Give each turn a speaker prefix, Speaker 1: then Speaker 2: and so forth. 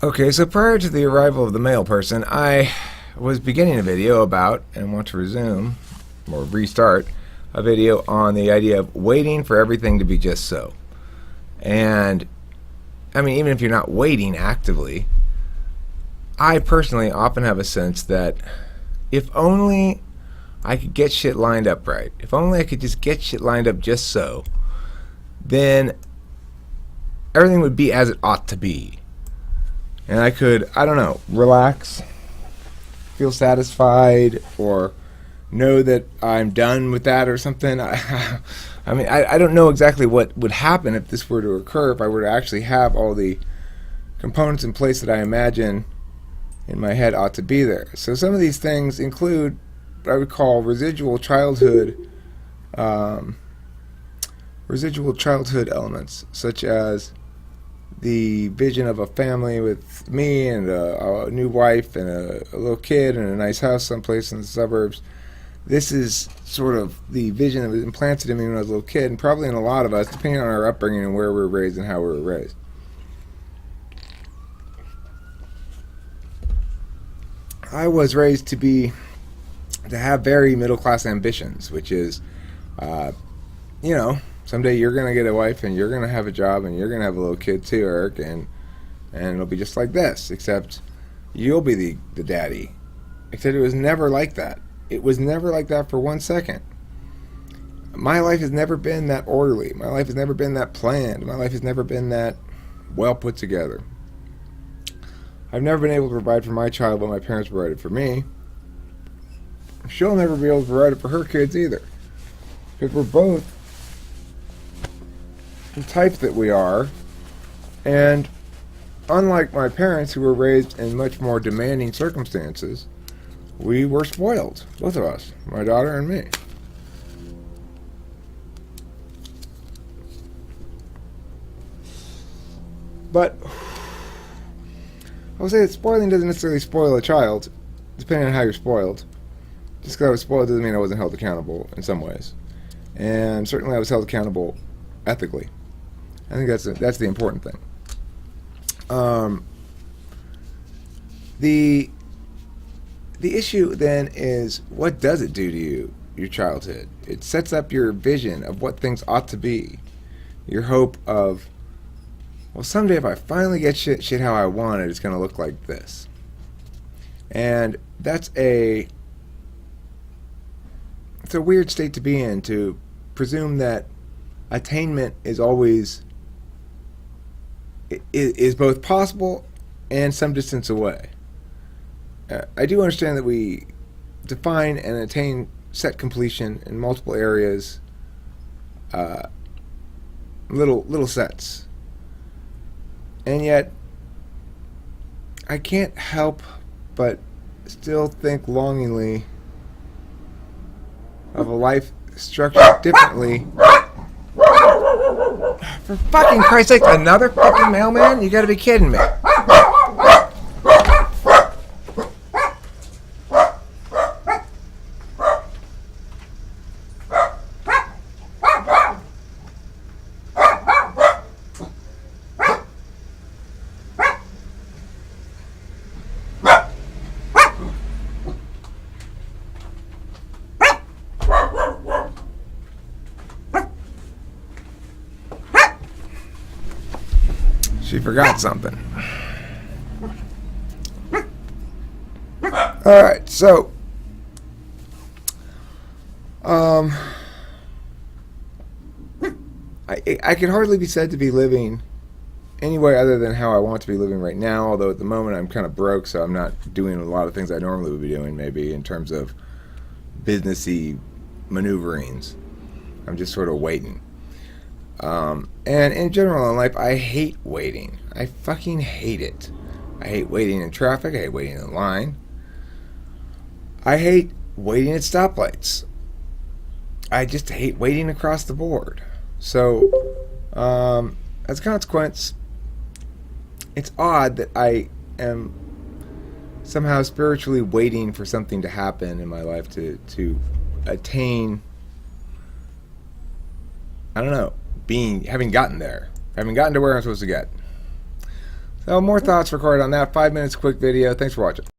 Speaker 1: Okay, so prior to the arrival of the mail person, I was beginning a video about, and want to resume, or restart, a video on the idea of waiting for everything to be just so. And, I mean, even if you're not waiting actively, I personally often have a sense that if only I could get shit lined up right, if only I could just get shit lined up just so, then everything would be as it ought to be. And I could, I don't know, relax, feel satisfied, or know that I'm done with that or something. I mean, I don't know exactly what would happen if this were to occur, if I were to actually have all the components in place that I imagine in my head ought to be there. So some of these things include what I would call residual childhood elements, such as the vision of a family with me and a new wife and a little kid and a nice house someplace in the suburbs. This is sort of the vision that was implanted in me when I was a little kid, and probably in a lot of us, depending on our upbringing and where we were raised and how we were raised. I was raised to have very middle-class ambitions, which is, someday you're going to get a wife and you're going to have a job and you're going to have a little kid too, Eric, and it'll be just like this, except you'll be the daddy. Except it was never like that. It was never like that for 1 second. My life has never been that orderly. My life has never been that planned. My life has never been that well put together. I've never been able to provide for my child what my parents provided for me. She'll never be able to provide it for her kids either. Because we're both the type that we are, and unlike my parents, who were raised in much more demanding circumstances, we were spoiled, both of us, my daughter and me. But I would say that spoiling doesn't necessarily spoil a child, depending on how you're spoiled. Just because I was spoiled doesn't mean I wasn't held accountable in some ways. And certainly I was held accountable ethically. I think that's the important thing. The issue then is, what does it do to you, your childhood? It sets up your vision of what things ought to be. Your hope of, well, someday if I finally get shit how I want it, it's going to look like this. And it's a weird state to be in, to presume that attainment is always is both possible and some distance away. I do understand that we define and attain set completion in multiple areas, little sets, and yet I can't help but still think longingly of a life structured differently. For fucking Christ's sake, another fucking mailman? You gotta be kidding me. She forgot something. Alright, so I can hardly be said to be living any way other than how I want to be living right now, although at the moment I'm kind of broke, so I'm not doing a lot of things I normally would be doing, maybe in terms of businessy maneuverings. I'm just sort of waiting. And in general in life, I hate waiting. I fucking hate it. I hate waiting in traffic. I hate waiting in line. I hate waiting at stoplights. I just hate waiting across the board. So, as a consequence, it's odd that I am somehow spiritually waiting for something to happen in my life to attain, I don't know, having gotten to where I'm supposed to get. So more thoughts recorded on that. 5 minutes quick video. Thanks for watching.